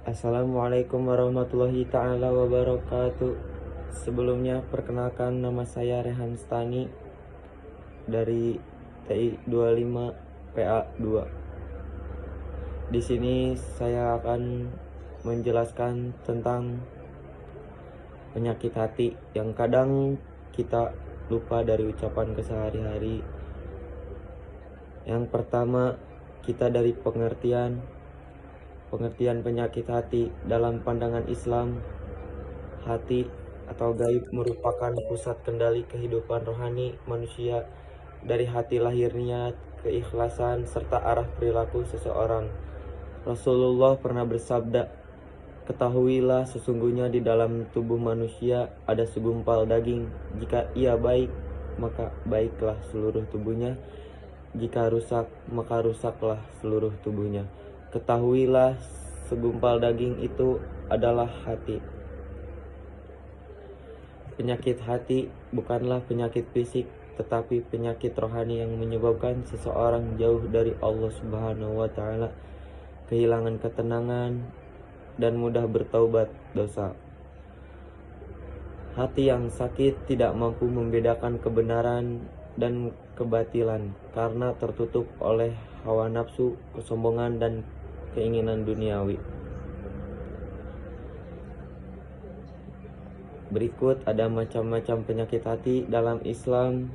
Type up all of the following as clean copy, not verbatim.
Assalamualaikum warahmatullahi ta'ala wabarakatuh. Sebelumnya perkenalkan, nama saya Rehan Stani dari TI 25 PA 2. Di sini saya akan menjelaskan tentang penyakit hati yang kadang kita lupa dari ucapan kesehari-hari. Yang pertama, kita dari pengertian penyakit hati. Dalam pandangan Islam, hati atau gaib merupakan pusat kendali kehidupan rohani manusia. Dari hati lahir niat, keikhlasan, serta arah perilaku seseorang. Rasulullah pernah bersabda, "Ketahuilah sesungguhnya di dalam tubuh manusia ada segumpal daging. Jika ia baik, maka baiklah seluruh tubuhnya. Jika rusak, maka rusaklah seluruh tubuhnya. Ketahuilah segumpal daging itu adalah hati." Penyakit hati bukanlah penyakit fisik, tetapi penyakit rohani yang menyebabkan seseorang jauh dari Allah Subhanahu wa Ta'ala, kehilangan ketenangan, dan mudah bertaubat dosa. Hati yang sakit tidak mampu membedakan kebenaran dan kebatilan karena tertutup oleh hawa nafsu, kesombongan, dan keinginan duniawi. Berikut ada macam-macam penyakit hati dalam Islam.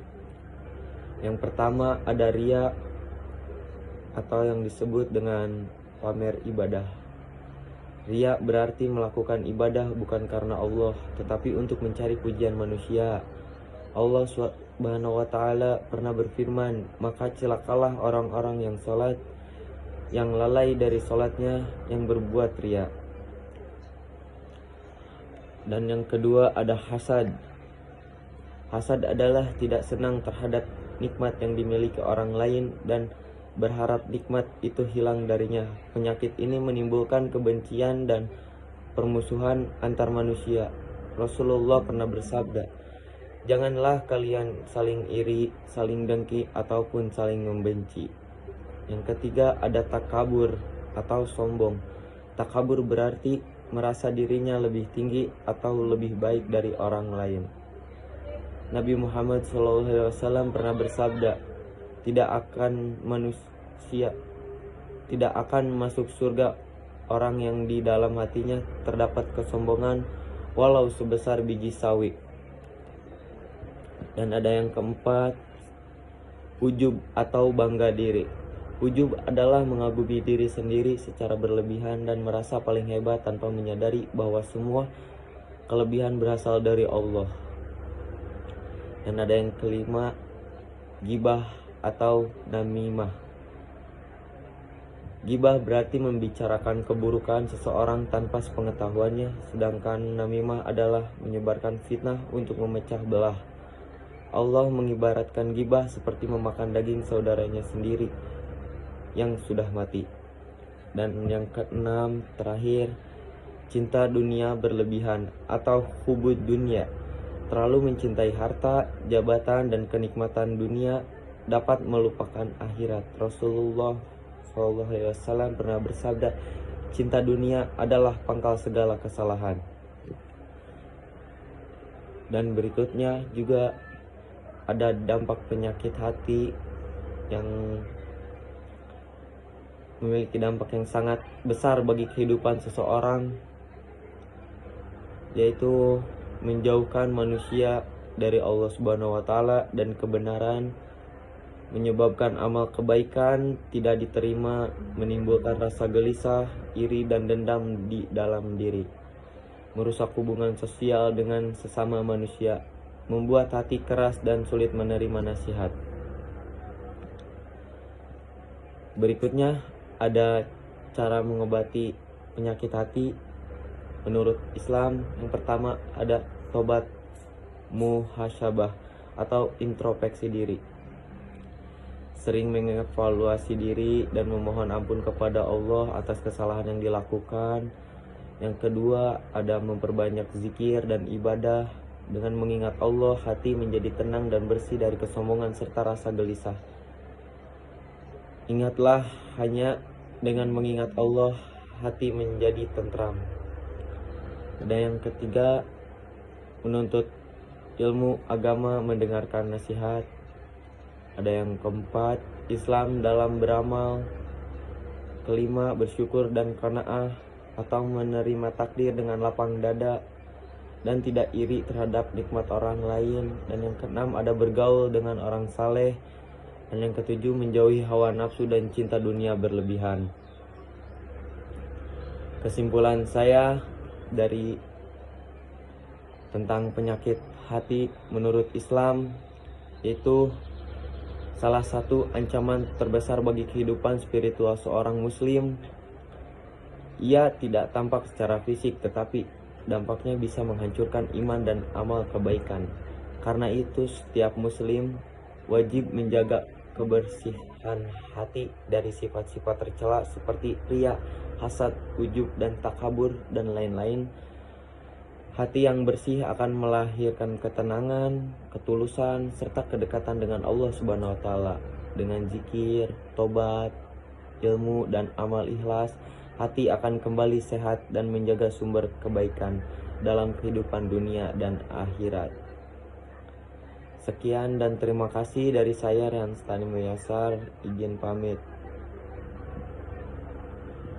Yang pertama ada riya atau yang disebut dengan pamer ibadah. Riya berarti melakukan ibadah bukan karena Allah, tetapi untuk mencari pujian manusia. Allah Subhanahu wa Ta'ala pernah berfirman, "Maka celakalah orang-orang yang sholat, yang lalai dari sholatnya, yang berbuat riya." Dan yang kedua ada hasad. Hasad adalah tidak senang terhadap nikmat yang dimiliki orang lain dan berharap nikmat itu hilang darinya. Penyakit ini menimbulkan kebencian dan permusuhan antar manusia. Rasulullah pernah bersabda, "Janganlah kalian saling iri, saling dengki, ataupun saling membenci." Yang ketiga ada takabur atau sombong. Takabur berarti merasa dirinya lebih tinggi atau lebih baik dari orang lain. Nabi Muhammad SAW pernah bersabda, tidak akan masuk surga orang yang di dalam hatinya terdapat kesombongan walau sebesar biji sawi. Dan ada yang keempat, ujub atau bangga diri. Ujub adalah mengagumi diri sendiri secara berlebihan dan merasa paling hebat tanpa menyadari bahwa semua kelebihan berasal dari Allah. Dan ada yang kelima, gibah atau namimah. Gibah berarti membicarakan keburukan seseorang tanpa sepengetahuannya, sedangkan namimah adalah menyebarkan fitnah untuk memecah belah. Allah mengibaratkan gibah seperti memakan daging saudaranya sendiri yang sudah mati. Dan yang keenam terakhir, cinta dunia berlebihan atau hubud dunia. Terlalu mencintai harta, jabatan, dan kenikmatan dunia dapat melupakan akhirat. Rasulullah SAW pernah bersabda, cinta dunia adalah pangkal segala kesalahan. Dan berikutnya juga ada dampak penyakit hati yang memiliki dampak yang sangat besar bagi kehidupan seseorang, yaitu menjauhkan manusia dari Allah Subhanahu wa Ta'ala dan kebenaran, menyebabkan amal kebaikan tidak diterima, menimbulkan rasa gelisah, iri, dan dendam di dalam diri, merusak hubungan sosial dengan sesama manusia, membuat hati keras dan sulit menerima nasihat. Berikutnya ada cara mengobati penyakit hati menurut Islam. Yang pertama ada tobat muhasabah atau introspeksi diri. Sering mengevaluasi diri dan memohon ampun kepada Allah atas kesalahan yang dilakukan. Yang kedua ada memperbanyak zikir dan ibadah. Dengan mengingat Allah, hati menjadi tenang dan bersih dari kesombongan serta rasa gelisah. Ingatlah, hanya dengan mengingat Allah hati menjadi tentram. Ada yang ketiga, menuntut ilmu agama, mendengarkan nasihat. Ada yang keempat, Islam dalam beramal. Kelima, bersyukur dan qanaah atau menerima takdir dengan lapang dada dan tidak iri terhadap nikmat orang lain. Dan yang keenam, ada bergaul dengan orang saleh. Dan yang ketujuh, menjauhi hawa nafsu dan cinta dunia berlebihan. Kesimpulan saya dari tentang penyakit hati menurut Islam, yaitu salah satu ancaman terbesar bagi kehidupan spiritual seorang muslim. Ia tidak tampak secara fisik, tetapi dampaknya bisa menghancurkan iman dan amal kebaikan. Karena itu, setiap muslim wajib menjaga kebersihan hati dari sifat-sifat tercela seperti riya, hasad, ujub, dan takabur, dan lain-lain. Hati yang bersih akan melahirkan ketenangan, ketulusan, serta kedekatan dengan Allah Subhanahu wa Ta'ala. Dengan zikir, tobat, ilmu, dan amal ikhlas, hati akan kembali sehat dan menjaga sumber kebaikan dalam kehidupan dunia dan akhirat. Sekian dan terima kasih dari saya, Rehan Stani Muyasar. Izin pamit.